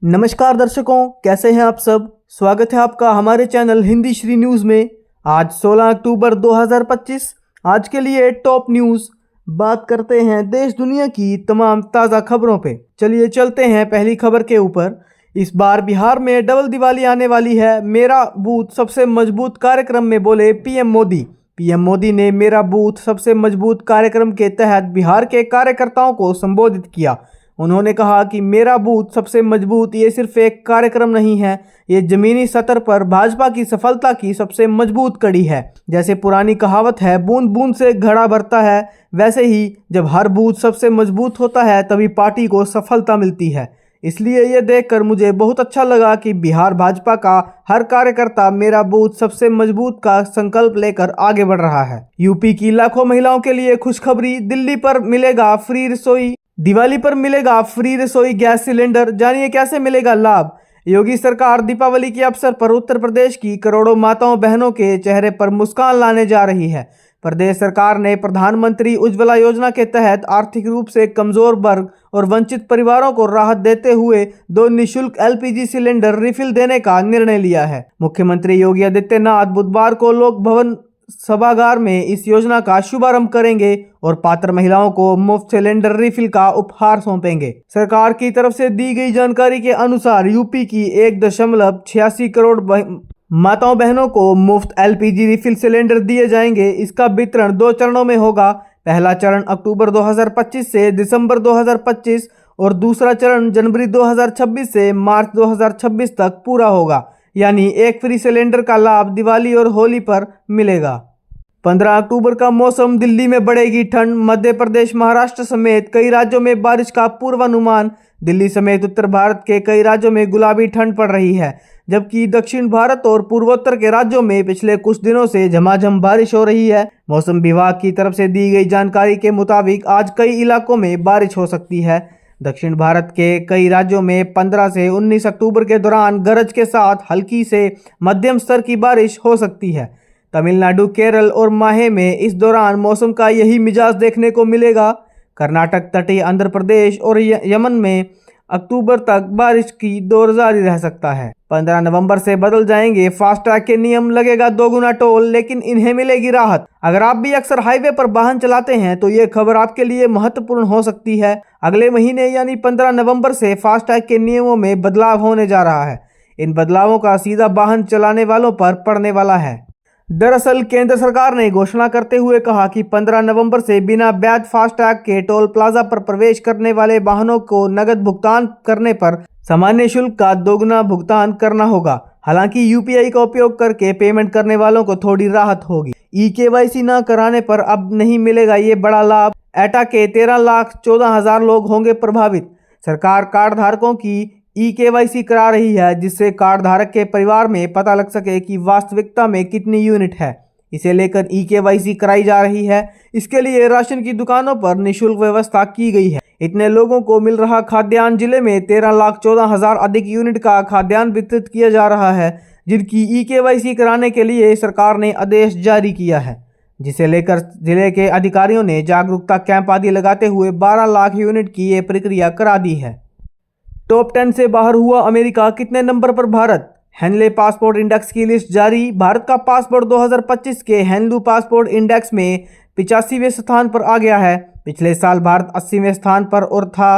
नमस्कार दर्शकों, कैसे हैं आप सब। स्वागत है आपका हमारे चैनल हिंदी श्री न्यूज़ में। आज 16 अक्टूबर 2025। आज के लिए टॉप न्यूज़ बात करते हैं देश दुनिया की तमाम ताज़ा खबरों पे। चलिए चलते हैं पहली खबर के ऊपर। इस बार बिहार में डबल दिवाली आने वाली है। मेरा बूथ सबसे मजबूत कार्यक्रम में बोले पीएम मोदी। पीएम मोदी ने मेरा बूथ सबसे मजबूत कार्यक्रम के तहत बिहार के कार्यकर्ताओं को संबोधित किया। उन्होंने कहा कि मेरा बूथ सबसे मजबूत ये सिर्फ एक कार्यक्रम नहीं है, ये जमीनी स्तर पर भाजपा की सफलता की सबसे मजबूत कड़ी है। जैसे पुरानी कहावत है, बूंद बूंद से घड़ा भरता है, वैसे ही जब हर बूथ सबसे मजबूत होता है तभी पार्टी को सफलता मिलती है। इसलिए ये देखकर मुझे बहुत अच्छा लगा कि बिहार भाजपा का हर कार्यकर्ता मेरा बूथ सबसे मजबूत का संकल्प लेकर आगे बढ़ रहा है। यूपी की लाखों महिलाओं के लिए खुशखबरी, दिल्ली पर मिलेगा फ्री रसोई। दिवाली पर मिलेगा फ्री रसोई गैस सिलेंडर, जानिए कैसे मिलेगा लाभ। योगी सरकार दीपावली के अवसर पर उत्तर प्रदेश की करोड़ों माताओं बहनों के चेहरे पर मुस्कान लाने जा रही है। प्रदेश सरकार ने प्रधानमंत्री उज्ज्वला योजना के तहत आर्थिक रूप से कमजोर वर्ग और वंचित परिवारों को राहत देते हुए 2 निःशुल्क एलपीजी सिलेंडर रिफिल देने का निर्णय लिया है। मुख्यमंत्री योगी आदित्यनाथ बुधवार को लोक भवन सभागार में इस योजना का शुभारंभ करेंगे और पात्र महिलाओं को मुफ्त सिलेंडर रिफिल का उपहार सौंपेंगे। सरकार की तरफ से दी गई जानकारी के अनुसार यूपी की 1.86 करोड़ माताओं बहनों को मुफ्त एलपीजी रिफिल सिलेंडर दिए जाएंगे। इसका वितरण 2 चरणों में होगा। पहला चरण अक्टूबर 2025 से दिसंबर 2025 और दूसरा चरण जनवरी 2026 से मार्च 2026 तक पूरा होगा। यानी एक फ्री सिलेंडर का लाभ दिवाली और होली पर मिलेगा। 15 अक्टूबर का मौसम, दिल्ली में बढ़ेगी ठंड। मध्य प्रदेश, महाराष्ट्र समेत कई राज्यों में बारिश का पूर्वानुमान। दिल्ली समेत उत्तर भारत के कई राज्यों में गुलाबी ठंड पड़ रही है, जबकि दक्षिण भारत और पूर्वोत्तर के राज्यों में पिछले कुछ दिनों से झमाझम बारिश हो रही है। मौसम विभाग की तरफ से दी गई जानकारी के मुताबिक आज कई इलाकों में बारिश हो सकती है। दक्षिण भारत के कई राज्यों में 15 से 19 अक्टूबर के दौरान गरज के साथ हल्की से मध्यम स्तर की बारिश हो सकती है। तमिलनाडु, केरल और माहे में इस दौरान मौसम का यही मिजाज देखने को मिलेगा। कर्नाटक, तटीय आंध्र प्रदेश और यमन में अक्टूबर तक बारिश की दौर जारी रह सकता है। 15 नवंबर से बदल जाएंगे फास्टैग के नियम, लगेगा 2 गुना टोल, लेकिन इन्हें मिलेगी राहत। अगर आप भी अक्सर हाईवे पर वाहन चलाते हैं तो ये खबर आपके लिए महत्वपूर्ण हो सकती है। अगले महीने यानी 15 नवंबर से फास्टैग के नियमों में बदलाव होने जा रहा है। इन बदलावों का सीधा वाहन चलाने वालों पर पड़ने वाला है। दरअसल केंद्र सरकार ने घोषणा करते हुए कहा कि 15 नवंबर से बिना वैध फास्टैग के टोल प्लाजा पर प्रवेश करने वाले वाहनों को नकद भुगतान करने पर सामान्य शुल्क का 2 गुना भुगतान करना होगा। हालांकि यूपीआई का उपयोग करके पेमेंट करने वालों को थोड़ी राहत होगी। केवाईसी न कराने पर अब नहीं मिलेगा ये बड़ा लाभ। एटा के 13,14,000 लोग होंगे प्रभावित। सरकार कार्ड धारकों की केवाईसी करा रही है, जिससे कार्ड धारक के परिवार में पता लग सके कि वास्तविकता में कितनी यूनिट है। इसे लेकर केवाईसी कराई जा रही है। इसके लिए राशन की दुकानों पर निःशुल्क व्यवस्था की गई है। इतने लोगों को मिल रहा खाद्यान्न। जिले में 13,14,000 अधिक यूनिट का खाद्यान्न वितरित किया जा रहा है, जिनकी केवाईसी कराने के लिए सरकार ने आदेश जारी किया है, जिसे लेकर जिले के अधिकारियों ने जागरूकता कैंप आदि लगाते हुए 12 लाख यूनिट की ये प्रक्रिया करा दी है। टॉप 10 से बाहर हुआ अमेरिका, कितने नंबर पर भारत। हेनले पासपोर्ट इंडेक्स की लिस्ट जारी। भारत का पासपोर्ट 2025 के हेनलू पासपोर्ट इंडेक्स में 85वें स्थान पर आ गया है। पिछले साल भारत 80वें स्थान पर और था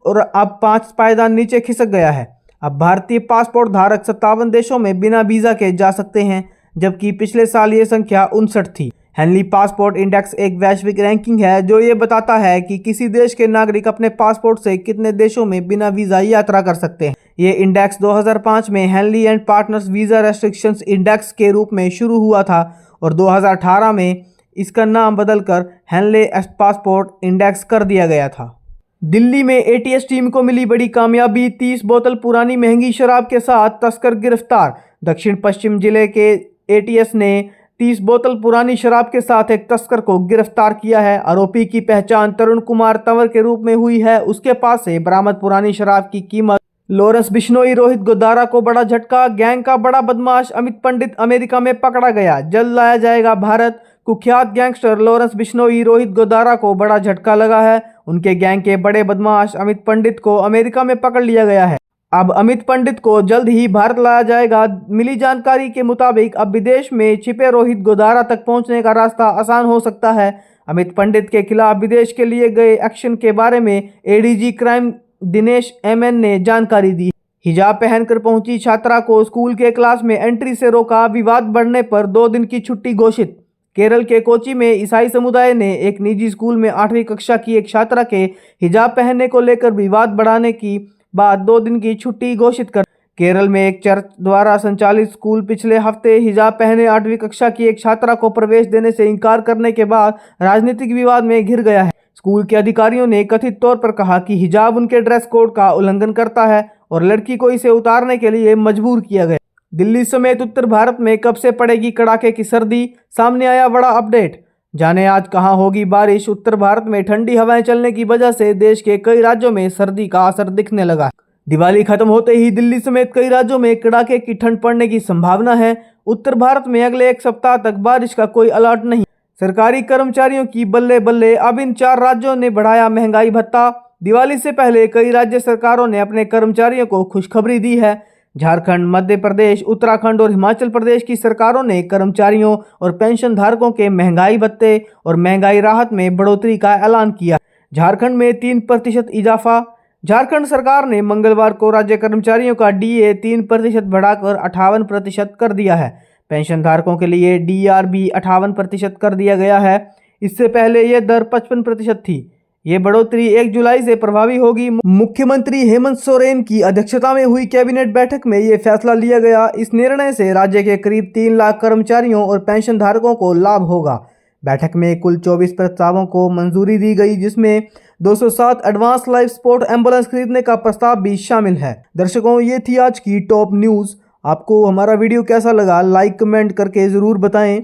और अब 5 पायदान नीचे खिसक गया है। अब भारतीय पासपोर्ट धारक 57 देशों में बिना वीज़ा के जा सकते हैं, जबकि पिछले साल ये संख्या 59 थी। हेनली पासपोर्ट इंडेक्स एक वैश्विक रैंकिंग है जो ये बताता है कि किसी देश के नागरिक अपने पासपोर्ट से कितने देशों में बिना वीज़ा यात्रा कर सकते हैं। ये इंडेक्स 2005 में Henley and partners visa restrictions index के रूप में शुरू हुआ था और 2018 में इसका नाम बदलकर हेनले पासपोर्ट इंडेक्स कर दिया गया था। दिल्ली में एटीएस टीम को मिली बड़ी कामयाबी। 30 बोतल पुरानी महंगी शराब के साथ तस्कर गिरफ्तार। दक्षिण पश्चिम जिले के एटीएस ने 30 बोतल पुरानी शराब के साथ एक तस्कर को गिरफ्तार किया है। आरोपी की पहचान तरुण कुमार तंवर के रूप में हुई है। उसके पास से बरामद पुरानी शराब की कीमत। लॉरेंस बिश्नोई, रोहित गोदारा को बड़ा झटका। गैंग का बड़ा बदमाश अमित पंडित अमेरिका में पकड़ा गया, जल्द लाया जाएगा भारत। कुख्यात गैंगस्टर लॉरेंस बिश्नोई, रोहित गोदारा को बड़ा झटका लगा है। उनके गैंग के बड़े बदमाश अमित पंडित को अमेरिका में पकड़ लिया गया है। अब अमित पंडित को जल्द ही भारत लाया जाएगा। मिली जानकारी के मुताबिक अब विदेश में छिपे रोहित गोधारा तक पहुंचने का रास्ता आसान हो सकता है। अमित पंडित के खिलाफ विदेश के लिए गए एक्शन के बारे में एडीजी क्राइम दिनेश एमएन ने जानकारी दी। हिजाब पहनकर पहुंची छात्रा को स्कूल के क्लास में एंट्री से रोका। विवाद बढ़ने पर 2 दिन की छुट्टी घोषित। केरल के कोची में ईसाई समुदाय ने एक निजी स्कूल में 8वीं कक्षा की एक छात्रा के हिजाब पहनने को लेकर विवाद बढ़ाने की बाद 2 दिन की छुट्टी घोषित कर केरल में एक चर्च द्वारा संचालित स्कूल पिछले हफ्ते हिजाब पहने 8वीं कक्षा की एक छात्रा को प्रवेश देने से इनकार करने के बाद राजनीतिक विवाद में घिर गया है। स्कूल के अधिकारियों ने कथित तौर पर कहा कि हिजाब उनके ड्रेस कोड का उल्लंघन करता है और लड़की को इसे उतारने के लिए मजबूर किया गया। दिल्ली समेत उत्तर भारत में कब से पड़ेगी कड़ाके की सर्दी, सामने आया बड़ा अपडेट। जाने आज कहां होगी बारिश। उत्तर भारत में ठंडी हवाएं चलने की वजह से देश के कई राज्यों में सर्दी का असर दिखने लगा। दिवाली खत्म होते ही दिल्ली समेत कई राज्यों में कड़ाके की ठंड पड़ने की संभावना है। उत्तर भारत में अगले 1 सप्ताह तक बारिश का कोई अलर्ट नहीं। सरकारी कर्मचारियों की बल्ले बल्ले, अब इन 4 राज्यों ने बढ़ाया महंगाई भत्ता। दिवाली से पहले कई राज्य सरकारों ने अपने कर्मचारियों को खुशखबरी दी है। झारखंड, मध्य प्रदेश, उत्तराखंड और हिमाचल प्रदेश की सरकारों ने कर्मचारियों और पेंशन धारकों के महंगाई भत्ते और महंगाई राहत में बढ़ोतरी का ऐलान किया। झारखंड में 3% इजाफा। झारखंड सरकार ने मंगलवार को राज्य कर्मचारियों का डीए 3% बढ़ाकर 58% कर दिया है। पेंशन धारकों के लिए डीआर भी 58% कर दिया गया है। इससे पहले यह दर 55% थी। ये बढ़ोतरी 1 जुलाई से प्रभावी होगी। मुख्यमंत्री हेमंत सोरेन की अध्यक्षता में हुई कैबिनेट बैठक में ये फैसला लिया गया। इस निर्णय से राज्य के करीब 3 लाख कर्मचारियों और पेंशन धारकों को लाभ होगा। बैठक में कुल 24 प्रस्तावों को मंजूरी दी गई, जिसमें 207 एडवांस लाइफ सपोर्ट एम्बुलेंस खरीदने का प्रस्ताव भी शामिल है। दर्शकों, ये थी आज की टॉप न्यूज़। आपको हमारा वीडियो कैसा लगा, लाइक कमेंट करके ज़रूर बताएं।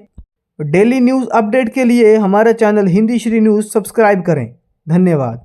डेली न्यूज़ अपडेट के लिए हमारे channel Hindi Shri news subscribe करें। धन्यवाद।